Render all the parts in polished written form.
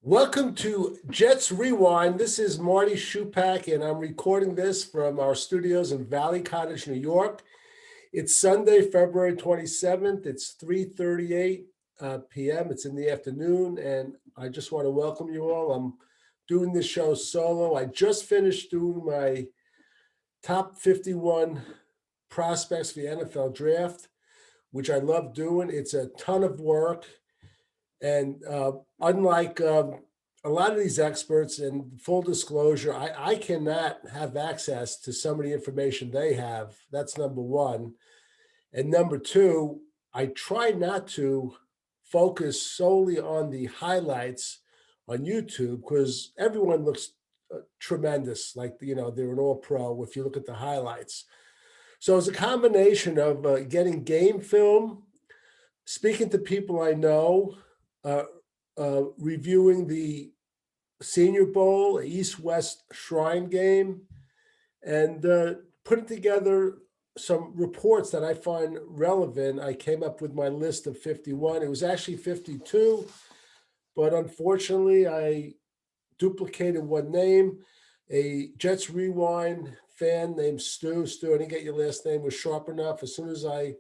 Welcome to Jets Rewind. This is Marty Schupak, and I'm recording this from our studios in Valley Cottage, New York. It's Sunday, February 27th. It's 3:38 p.m. It's in the afternoon, and I just want to welcome you all. I'm doing this show solo. I just finished doing my top 51 prospects for the NFL draft, which I love doing. It's a ton of work. And unlike a lot of these experts, and full disclosure, I cannot have access to some of the information they have. That's number one. And number two, I try not to focus solely on the highlights on YouTube because everyone looks tremendous. Like, they're an all-pro if you look at the highlights. So it's a combination of getting game film, speaking to people I know, reviewing the Senior Bowl, East-West Shrine game, and putting together some reports that I find relevant. I came up with my list of 51. It was actually 52, but unfortunately I duplicated one name. A Jets Rewind fan named Stu, I didn't get your last name, was sharp enough. As soon as I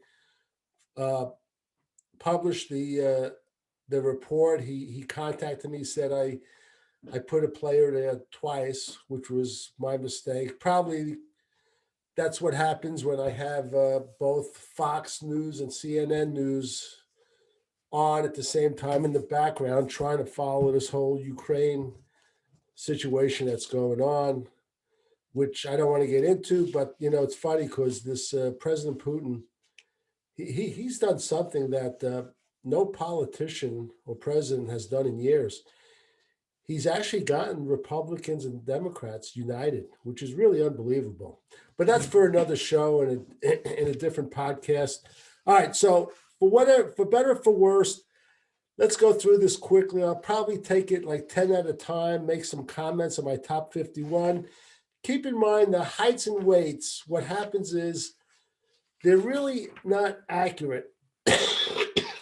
published the report, he contacted me, said I put a player there twice, which was my mistake. Probably that's what happens when I have both Fox News and CNN News on at the same time in the background, trying to follow this whole Ukraine situation that's going on, which I don't want to get into. But, it's funny because this President Putin, he's done something that no politician or president has done in years. He's actually gotten Republicans and Democrats united, which is really unbelievable. But that's for another show and in a different podcast. All right, so for better or for worse, let's go through this quickly. I'll probably take it like 10 at a time, make some comments on my top 51. Keep in mind the heights and weights. What happens is they're really not accurate.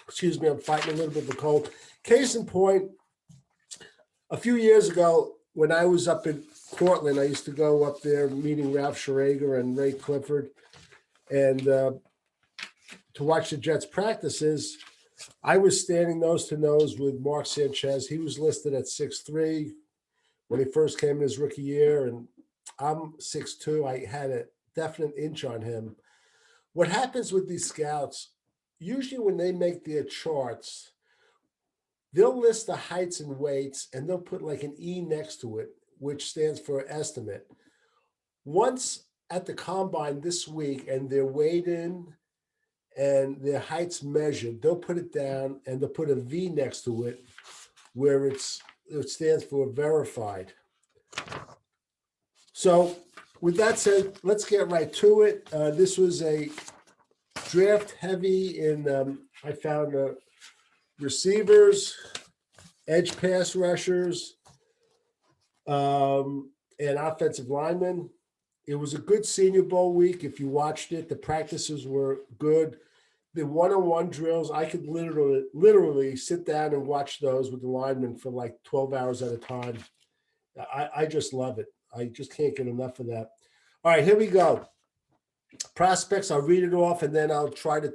Excuse me, I'm fighting a little bit of a cold. Case in point, a few years ago, when I was up in Portland, I used to go up there meeting Ralph Schrager and Ray Clifford and to watch the Jets practices. I was standing nose to nose with Mark Sanchez. He was listed at 6'3" when he first came in his rookie year, and I'm 6'2". I had a definite inch on him. What happens with these scouts, usually when they make their charts, they'll list the heights and weights, and they'll put like an E next to it, which stands for estimate. Once at the combine this week and they're weighed in and their heights measured, they'll put it down and they'll put a V next to it where it stands for verified. So with that said, let's get right to it. This was a draft heavy in, I found receivers, edge pass rushers, and offensive linemen. It was a good Senior Bowl week. If you watched it, the practices were good. The one-on-one drills, I could literally sit down and watch those with the linemen for like 12 hours at a time. I just love it. I just can't get enough of that. All right, here we go. Prospects, I'll read it off, and then I'll try to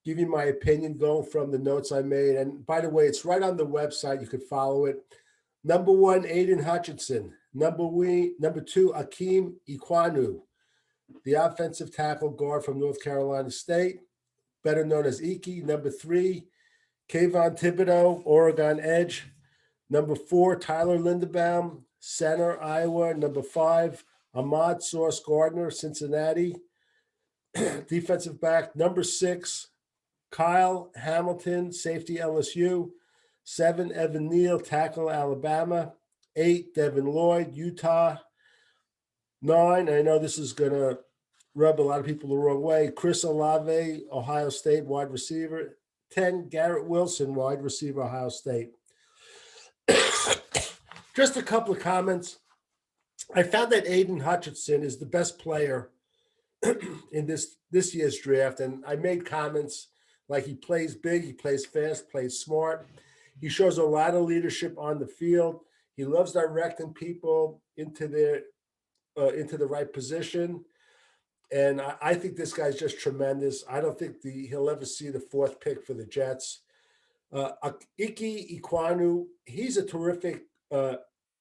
give you my opinion going from the notes I made. And by the way, it's right on the website. You could follow it. Number 1, Aidan Hutchinson. Number 2, Ikem Ekwonu, the offensive tackle guard from North Carolina State, better known as Iki. Number 3, Kayvon Thibodeaux, Oregon edge. Number 4, Tyler Linderbaum, center, Iowa. Number 5, Ahmad Gardner, Cincinnati, defensive back. Number 6, Kyle Hamilton, safety, LSU. 7, Evan Neal, tackle, Alabama. 8, Devin Lloyd, Utah. 9, I know this is going to rub a lot of people the wrong way, Chris Olave, Ohio State, wide receiver. 10, Garrett Wilson, wide receiver, Ohio State. Just a couple of comments. I found that Aidan Hutchinson is the best player in this year's draft, and I made comments like he plays big, he plays fast, plays smart. He shows a lot of leadership on the field. He loves directing people into the right position. And I think this guy's just tremendous. I don't think he'll ever see the fourth pick for the Jets. Ikem Ekwonu, he's a terrific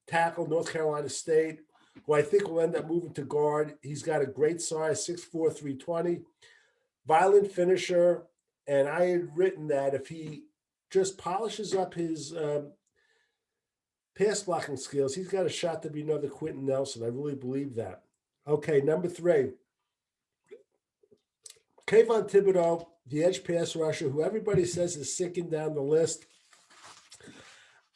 tackle, North Carolina State, who I think will end up moving to guard. He's got a great size, 6'4", 320, violent finisher. And I had written that if he just polishes up his pass blocking skills, he's got a shot to be another Quentin Nelson. I really believe that. Okay, number 3. Kayvon Thibodeaux, the edge pass rusher, who everybody says is sinking down the list.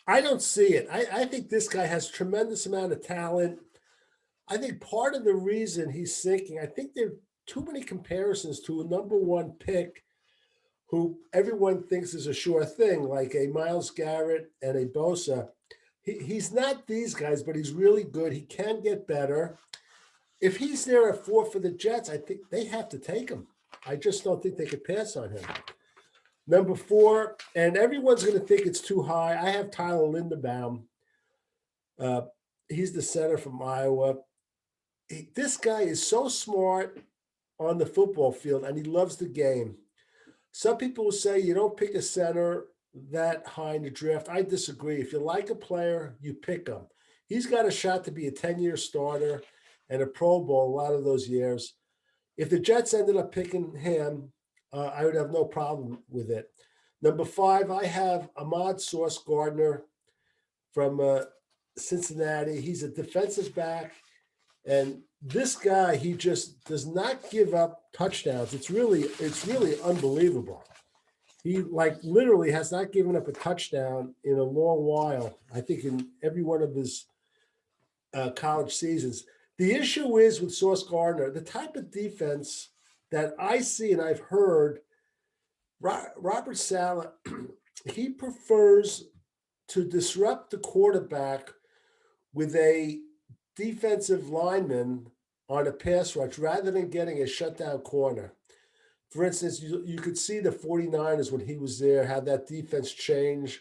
I don't see it. I think this guy has a tremendous amount of talent. I think part of the reason he's sinking, I think there are too many comparisons to a number 1 pick who everyone thinks is a sure thing, like a Myles Garrett and a Bosa. He's not these guys, but he's really good. He can get better. If he's there at 4 for the Jets, I think they have to take him. I just don't think they could pass on him. Number 4, and everyone's going to think it's too high. I have Tyler Linderbaum. He's the center from Iowa. This guy is so smart on the football field, and he loves the game. Some people will say you don't pick a center that high in the draft. I disagree. If you like a player, you pick him. He's got a shot to be a 10-year starter and a Pro Bowl a lot of those years. If the Jets ended up picking him, I would have no problem with it. Number 5, I have Ahmad Gardner from Cincinnati. He's a defensive back. And this guy, he just does not give up touchdowns. It's really unbelievable. He literally has not given up a touchdown in a long while. I think in every one of his college seasons. The issue is with Sauce Gardner, the type of defense that I see and I've heard, Robert Saleh, he prefers to disrupt the quarterback with a defensive lineman on a pass rush rather than getting a shutdown corner. For instance, you could see the 49ers when he was there, how that defense changed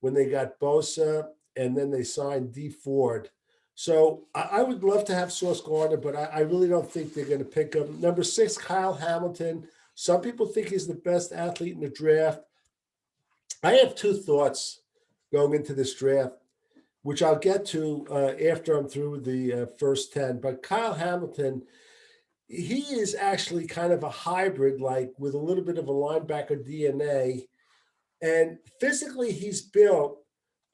when they got Bosa and then they signed D Ford. So I would love to have Sauce Gardner, but I really don't think they're going to pick him. Number 6, Kyle Hamilton. Some people think he's the best athlete in the draft. I have 2 thoughts going into this draft, which I'll get to after I'm through with the first 10. But Kyle Hamilton, he is actually kind of a hybrid, with a little bit of a linebacker DNA. And physically, he's built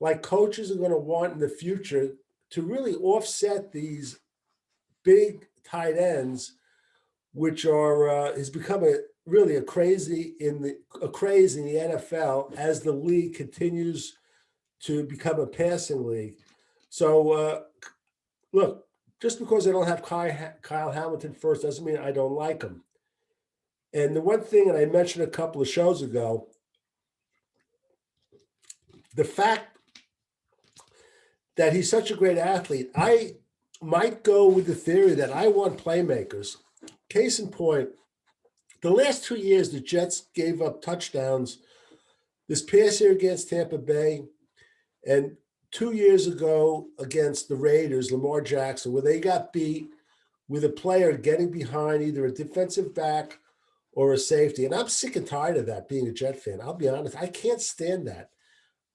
like coaches are going to want in the future to really offset these big tight ends, which are has become a craze in the NFL as the league continues to become a passing league. So look, just because I don't have Kyle Hamilton first doesn't mean I don't like him. And the one thing, and I mentioned a couple of shows ago, the fact that he's such a great athlete, I might go with the theory that I want playmakers. Case in point, the last 2 years, the Jets gave up touchdowns. This past year against Tampa Bay and 2 years ago against the Raiders, Lamar Jackson, where they got beat with a player getting behind either a defensive back or a safety. And I'm sick and tired of that, being a Jet fan. I'll be honest. I can't stand that.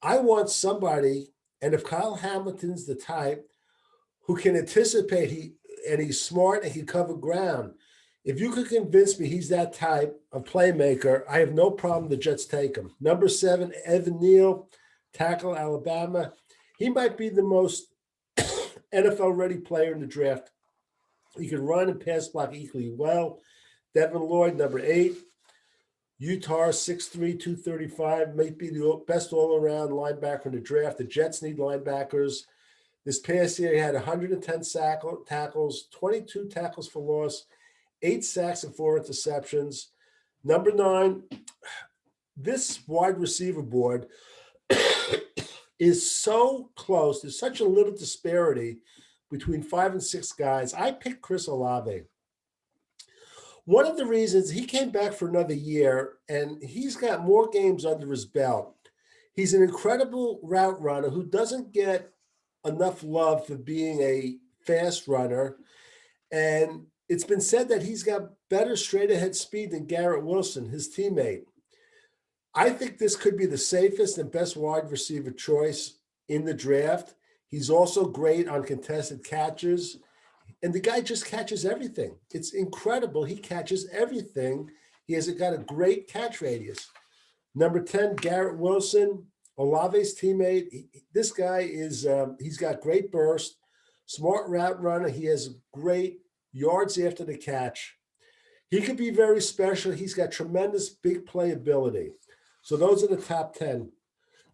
I want somebody, and if Kyle Hamilton's the type who can anticipate, and he's smart and he can cover ground, if you could convince me he's that type of playmaker, I have no problem the Jets take him. Number 7, Evan Neal, tackle, Alabama. He might be the most NFL-ready player in the draft. He can run and pass block equally well. Devin Lloyd, number 8. Utah, 6'3", 235, might be the best all-around linebacker in the draft. The Jets need linebackers. This past year, he had 110 tackles, 22 tackles for loss, 8 sacks and 4 interceptions. Number 9, this wide receiver board is so close. There's such a little disparity between 5 and 6 guys. I picked Chris Olave. One of the reasons he came back for another year, and he's got more games under his belt. He's an incredible route runner who doesn't get enough love for being a fast runner. And it's been said that he's got better straight ahead speed than Garrett Wilson, his teammate. I think this could be the safest and best wide receiver choice in the draft. He's also great on contested catches. And the guy just catches everything. It's incredible. He catches everything. He has got a great catch radius. Number 10, Garrett Wilson, Olave's teammate. This guy is, he's got great burst, smart route runner. He has great yards after the catch. He could be very special. He's got tremendous big playability. So those are the top 10.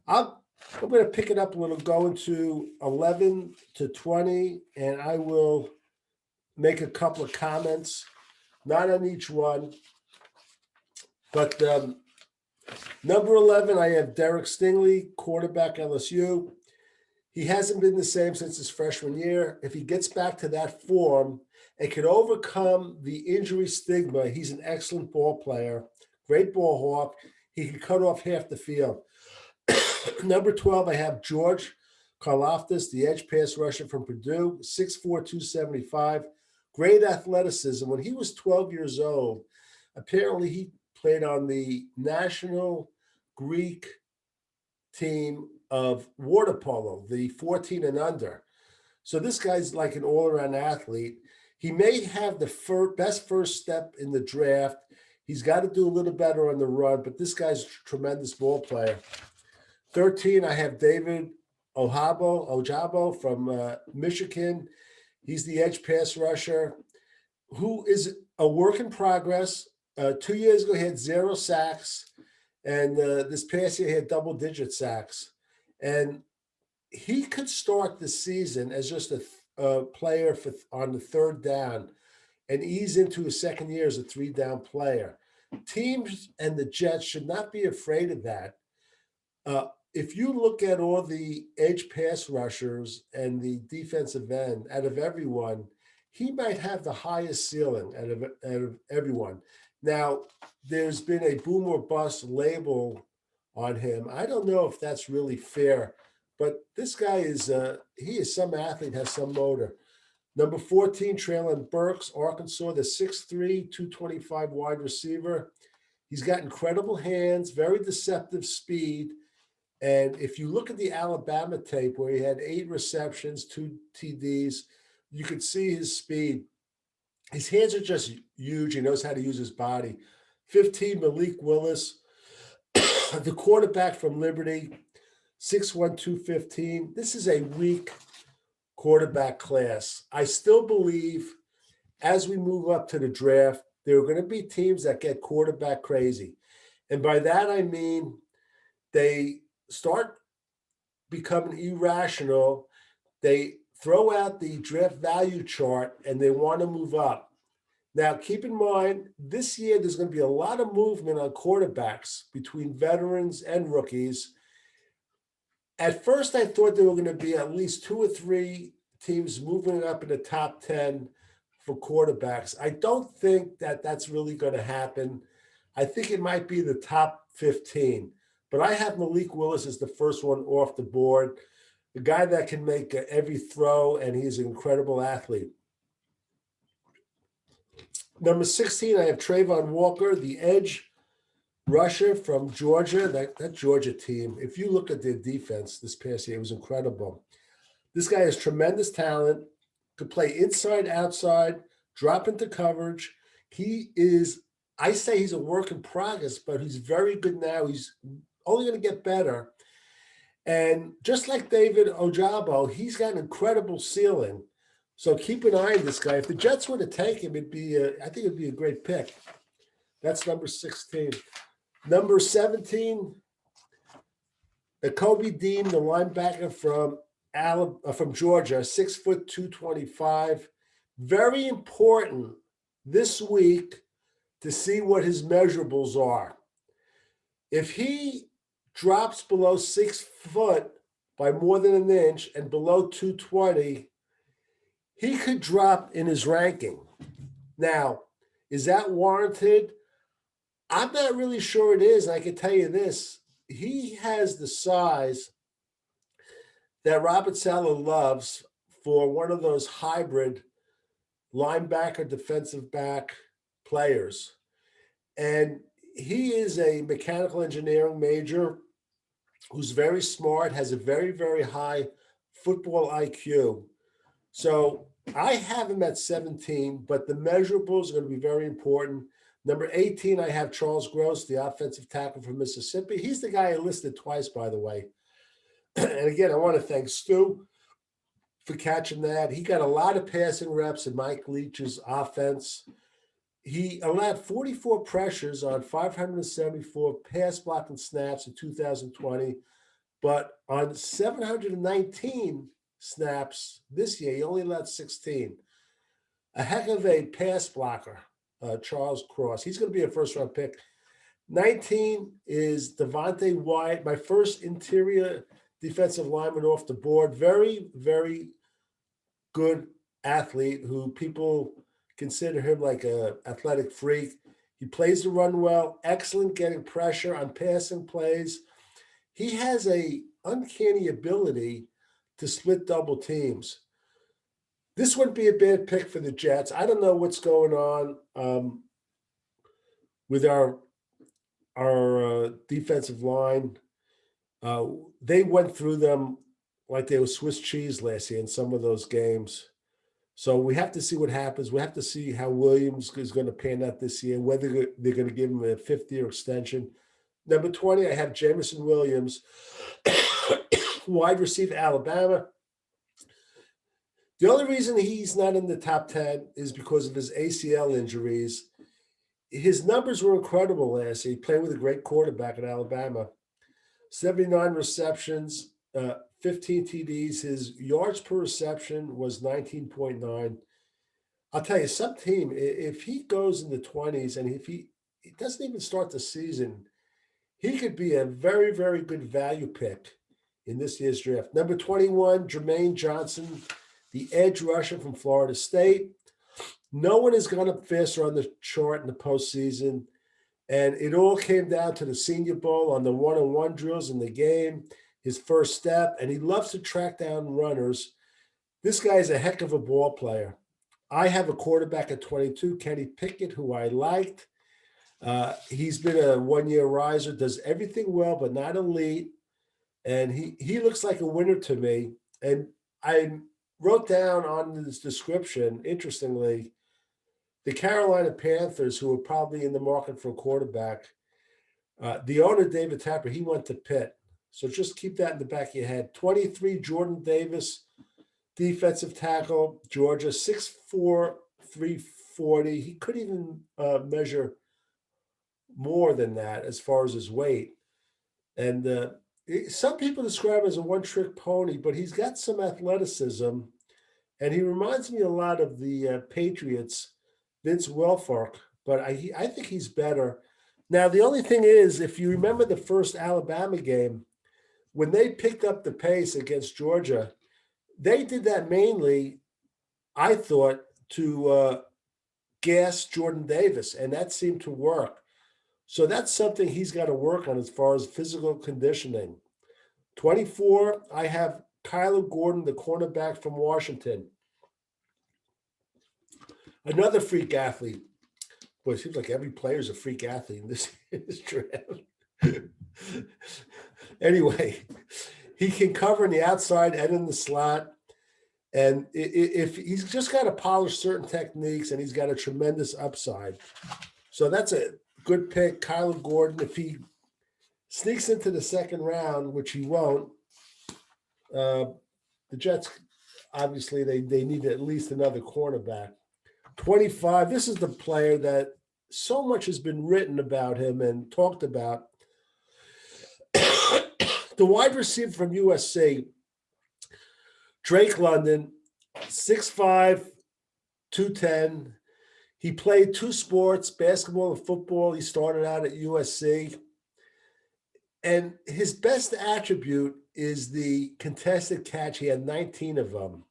I'm going to pick it up a little, go into 11 to 20, and I will make a couple of comments, not on each one. But number 11, I have Derek Stingley, quarterback LSU. He hasn't been the same since his freshman year. If he gets back to that form and can overcome the injury stigma, he's an excellent ball player, great ball hawk. He can cut off half the field. Number 12, I have George Karlaftis, the edge pass rusher from Purdue, 6'4", 275. Great athleticism. When he was 12 years old, apparently he played on the national Greek team of water polo, the 14 and under. So this guy's like an all-around athlete. He may have the best first step in the draft. He's got to do a little better on the run, but this guy's a tremendous ball player. 13, I have David Ojabo from Michigan. He's the edge pass rusher who is a work in progress. 2 years ago, he had 0 sacks, and this past year he had double-digit sacks. And he could start the season as just a player on the third down and ease into his second year as a 3-down player. Teams and the Jets should not be afraid of that. If you look at all the edge pass rushers and the defensive end, out of everyone, he might have the highest ceiling out of everyone. Now, there's been a boom or bust label on him. I don't know if that's really fair, but this guy is, he is some athlete, has some motor. Number 14, Traylon Burks, Arkansas, the 6'3", 225 wide receiver. He's got incredible hands, very deceptive speed. And if you look at the Alabama tape where he had 8 receptions, 2 TDs, you could see his speed. His hands are just huge. He knows how to use his body. 15, Malik Willis, the quarterback from Liberty, 6'1", 215. This is a weak quarterback class. I still believe as we move up to the draft, there are going to be teams that get quarterback crazy. And by that, I mean they start becoming irrational. They throw out the draft value chart and they want to move up. Now, keep in mind, this year there's going to be a lot of movement on quarterbacks between veterans and rookies. At first, I thought there were going to be at least 2 or 3 teams moving up in the top 10 for quarterbacks. I don't think that that's really going to happen. I think it might be the top 15. But I have Malik Willis as the first one off the board, the guy that can make every throw, and he's an incredible athlete. Number 16, I have Trayvon Walker, the edge rusher from Georgia, that Georgia team. If you look at their defense this past year, it was incredible. This guy has tremendous talent, could play inside, outside, drop into coverage. He is, I say he's a work in progress, but he's very good now. He's only going to get better. And just like David Ojabo, he's got an incredible ceiling. So keep an eye on this guy. If the Jets were to take him, I think it'd be a great pick. That's number 16. Number 17, Kobe Dean, the linebacker from Georgia, 6', 225. Very important this week to see what his measurables are. If he drops below 6 foot by more than an inch and below 220, he could drop in his ranking. Now, is that warranted? I'm not really sure it is. I can tell you this. he has the size that Robert Saleh loves for one of those hybrid linebacker, defensive back players. And he is a mechanical engineering major who's very smart, has a very, very high football IQ. So I have him at 17, but the measurables are going to be very important. Number 18, I have Charles Gross, the offensive tackle from Mississippi. He's the guy I listed twice, by the way. And again, I want to thank Stu for catching that. He got a lot of passing reps in Mike Leach's offense. He allowed 44 pressures on 574 pass blocking snaps in 2020, but on 719 snaps this year, he only allowed 16. A heck of a pass blocker, Charles Cross. He's going to be a first-round pick. 19 is Devonte White, my first interior defensive lineman off the board. Very, very good athlete who people consider him like a athletic freak. He plays the run well, excellent getting pressure on passing plays. He has a uncanny ability to split double teams. This wouldn't be a bad pick for the Jets. I don't know what's going on with our defensive line. They went through them like they were Swiss cheese last year in some of those games. So we have to see what happens. We have to see how Williams is going to pan out this year, whether they're going to give him a fifth-year extension. Number 20, I have Jameson Williams, wide receiver, Alabama. The only reason he's not in the top 10 is because of his ACL injuries. His numbers were incredible last year. He played with a great quarterback at Alabama. 79 receptions, 15 TDs. His yards per reception was 19.9. I'll tell you, some team, if he goes in the 20s and if he doesn't even start the season, he could be a very, very good value pick in this year's draft. Number 21, Jermaine Johnson, the edge rusher from Florida State. No one has gone up faster on the chart in the postseason. And it all came down to the Senior Bowl on the one-on-one drills in the game, his first step, and he loves to track down runners. This guy is a heck of a ball player. I have a quarterback at 22, Kenny Pickett, who I liked. He's been a one-year riser, does everything well, but not elite. And he looks like a winner to me. And I wrote down on this description, interestingly, the Carolina Panthers, who are probably in the market for a quarterback, the owner, David Tapper, he went to Pitt. So just keep that in the back of your head. 23, Jordan Davis, defensive tackle, Georgia, 6'4", 340. He could even measure more than that as far as his weight. And some people describe him as a one-trick pony, but he's got some athleticism. And he reminds me a lot of the Patriots, Vince Wilfork, but I think he's better. Now, the only thing is, if you remember the first Alabama game, when they picked up the pace against Georgia, they did that mainly, I thought, to gas Jordan Davis, and that seemed to work. So that's something he's got to work on as far as physical conditioning. 24, I have Kyler Gordon, the cornerback from Washington. Another freak athlete. Boy, it seems like every player is a freak athlete in this draft. Anyway, he can cover in the outside and in the slot. And if he's just got to polish certain techniques, and he's got a tremendous upside. So that's a good pick, Kyler Gordon. If he sneaks into the second round, which he won't, the Jets, obviously, they need at least another cornerback. 25, this is the player that so much has been written about him and talked about. The wide receiver from USC, Drake London, 6'5", 210. He played two sports, basketball and football. He started out at USC. And his best attribute is the contested catch. He had 19 of them.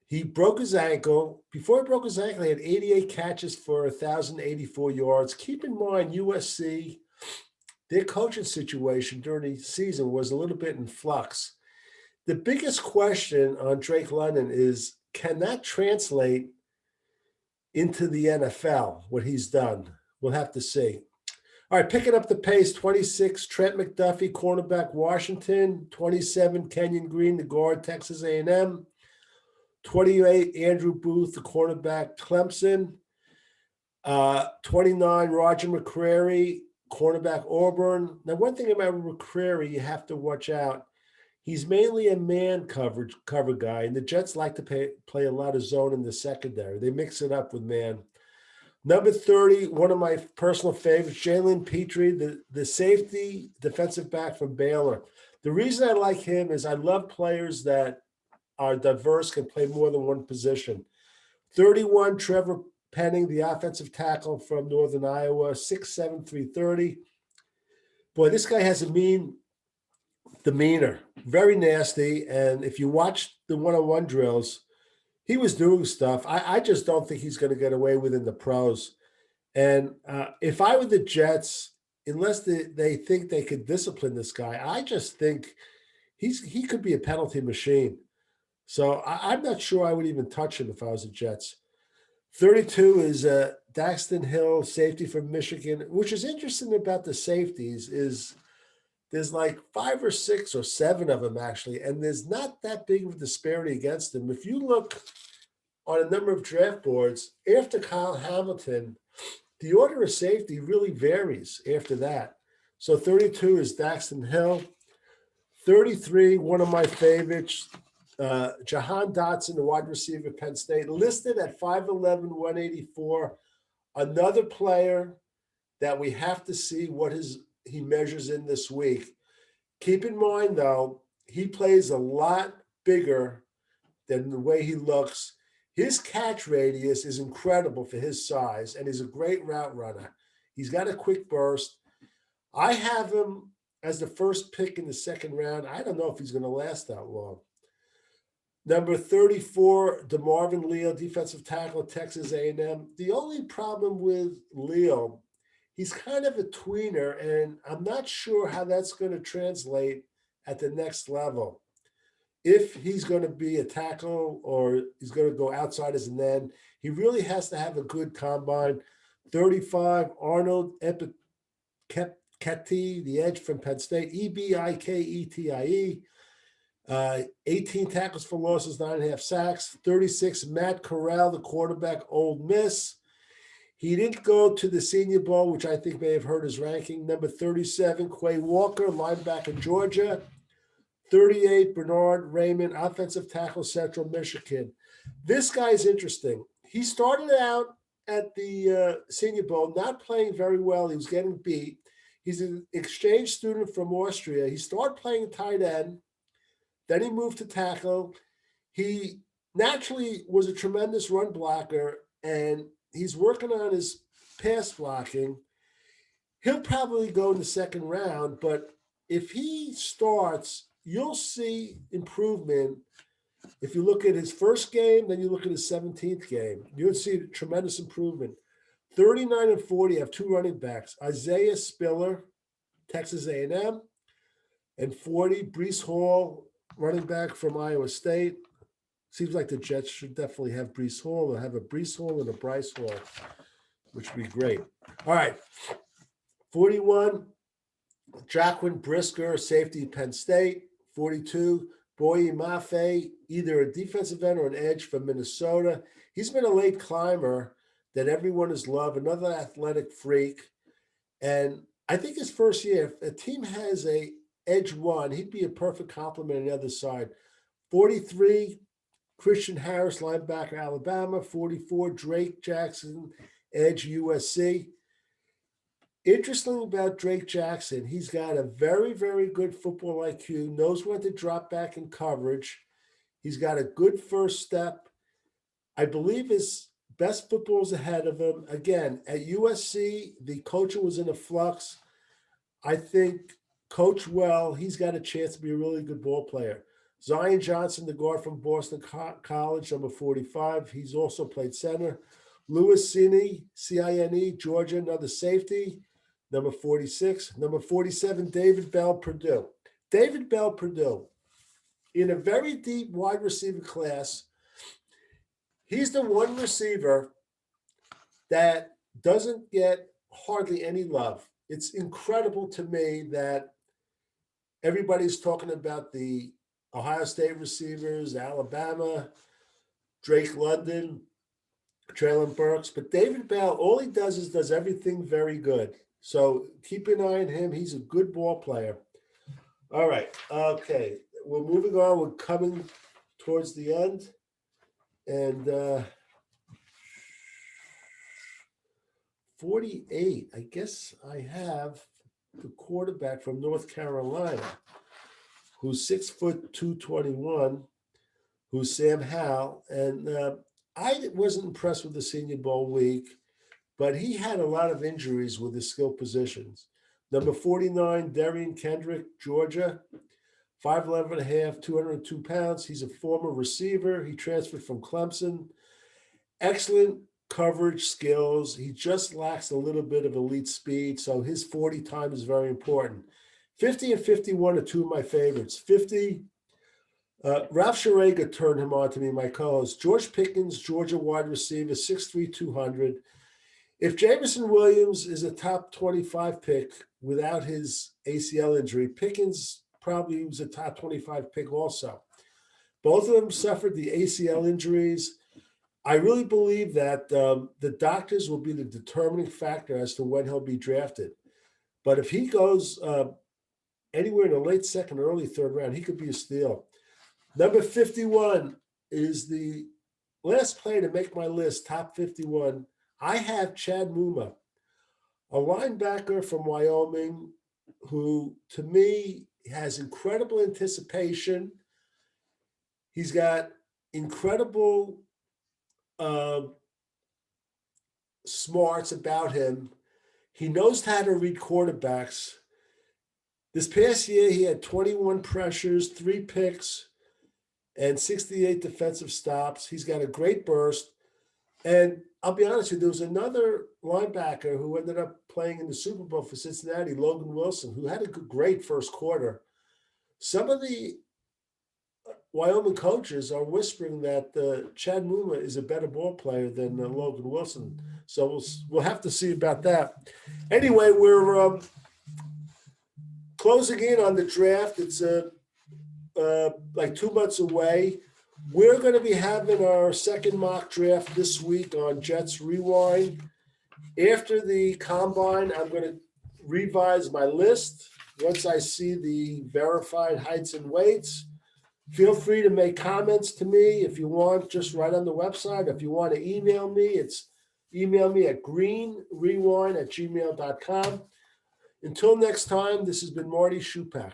He broke his ankle. Before he broke his ankle, he had 88 catches for 1,084 yards. Keep in mind, USC their coaching situation during the season was a little bit in flux. The biggest question on Drake London is, can that translate into the NFL, what he's done? We'll have to see. All right, picking up the pace, 26, Trent McDuffie, cornerback, Washington. 27, Kenyon Green, the guard, Texas A&M. 28, Andrew Booth, the cornerback, Clemson. 29, Roger McCreary, cornerback, Auburn. Now, one thing about McCreary you have to watch out. He's mainly a man cover guy, and the Jets like to play a lot of zone in the secondary. They mix it up with man. Number 30, one of my personal favorites, Jalen Petrie, the safety defensive back from Baylor. The reason I like him is I love players that are diverse, can play more than one position. 31, Trevor Penning, the offensive tackle from Northern Iowa, 6'7", 330. Boy, this guy has a mean demeanor, very nasty. And if you watch the one-on-one drills, he was doing stuff. I just don't think he's going to get away with in the pros. And if I were the Jets, unless they think they could discipline this guy, I just think he could be a penalty machine. So I'm not sure I would even touch him if I was the Jets. 32 is Daxton Hill, safety from Michigan. Which is interesting about the safeties is there's like 5 or 6 or 7 of them actually, and there's not that big of a disparity against them. If you look on a number of draft boards, after Kyle Hamilton, the order of safety really varies after that. So 32 is Daxton Hill. 33, one of my favorites, Jahan Dotson, the wide receiver at Penn State, listed at 5'11", 184. Another player that we have to see what he measures in this week. Keep in mind, though, he plays a lot bigger than the way he looks. His catch radius is incredible for his size, and he's a great route runner. He's got a quick burst. I have him as the first pick in the second round. I don't know if he's going to last that long. Number 34, DeMarvin Leal, defensive tackle, Texas A&M. The only problem with Leal, he's kind of a tweener, and I'm not sure how that's going to translate at the next level. If he's going to be a tackle or he's going to go outside as an end, he really has to have a good combine. 35, Arnold Ebiketie, the edge from Penn State, Ebiketie. 18 tackles for losses, 9.5 sacks. 36, Matt Corral, the quarterback, Ole Miss. He didn't go to the Senior Bowl, which I think may have hurt his ranking. Number 37, Quay Walker, linebacker, Georgia. 38, Bernard Raymond, offensive tackle, Central Michigan. This guy's interesting. He started out at the Senior Bowl, not playing very well. He was getting beat. He's an exchange student from Austria. He started playing tight end. Then he moved to tackle. He naturally was a tremendous run blocker, and he's working on his pass blocking. He'll probably go in the second round, but if he starts, you'll see improvement. If you look at his first game, then you look at his 17th game, you'll see tremendous improvement. 39 and 40 have 2 running backs, Isaiah Spiller, Texas A&M, and 40, Breece Hall, running back from Iowa State. Seems like the Jets should definitely have Breece Hall. They'll have a Breece Hall and a Bryce Hall, which would be great. All right. 41, Jacqueline Brisker, safety, Penn State. 42, Boye Mafe, either a defensive end or an edge from Minnesota. He's been a late climber that everyone has loved, another athletic freak. And I think his first year, if a team has a edge one, he'd be a perfect complement on the other side. 43, Christian Harris, linebacker, Alabama. 44, Drake Jackson, edge, USC. Interesting about Drake Jackson, he's got a very, very good football IQ, knows when to drop back in coverage. He's got a good first step. I believe his best football is ahead of him. Again, at USC, the coaching was in a flux. I think coach well, he's got a chance to be a really good ball player. Zion Johnson, the guard from Boston College, number 45. He's also played center. Lewis Cine, Cine, Georgia, another safety. Number 46. Number 47, David Bell, Purdue. David Bell, Purdue. In a very deep wide receiver class, he's the one receiver that doesn't get hardly any love. It's incredible to me that everybody's talking about the Ohio State receivers, Alabama, Drake London, Traylon Burks, but David Bell, all he does is does everything very good. So keep an eye on him. He's a good ball player. All right. Okay. We're moving on. We're coming towards the end. And 48, I guess I have the quarterback from North Carolina, who's 6', 221, who's Sam Howell. And I wasn't impressed with the Senior Bowl week, but he had a lot of injuries with his skill positions. Number 49, Darian Kendrick, Georgia, 5'11 and a half, 202 pounds. He's a former receiver. He transferred from Clemson. Excellent coverage skills. He just lacks a little bit of elite speed, so his 40 time is very important. 50 and 51 are two of my favorites. 50, Ralph Schrager turned him on to me, my co-host. George Pickens, Georgia wide receiver, 6'3", 200. If Jameson Williams is a top 25 pick without his ACL injury, Pickens probably was a top 25 pick also. Both of them suffered the ACL injuries. I really believe that the doctors will be the determining factor as to when he'll be drafted. But if he goes anywhere in the late second, early third round, he could be a steal. Number 51 is the last player to make my list, top 51. I have Chad Mumma, a linebacker from Wyoming who, to me, has incredible anticipation. He's got incredible smarts about him. He knows how to read quarterbacks. This past year, he had 21 pressures, 3 picks, and 68 defensive stops. He's got a great burst. And I'll be honest with you, there was another linebacker who ended up playing in the Super Bowl for Cincinnati, Logan Wilson, who had a great first quarter. Some of the Wyoming coaches are whispering that Chad Mumma is a better ball player than Logan Wilson. So we'll have to see about that. Anyway, we're closing in on the draft. It's like 2 months away. We're going to be having our second mock draft this week on Jets Rewind. After the combine, I'm going to revise my list once I see the verified heights and weights. Feel free to make comments to me if you want, just right on the website. If you want to email me, email me at greenrewind@gmail.com. Until next time, this has been Marty Schupak.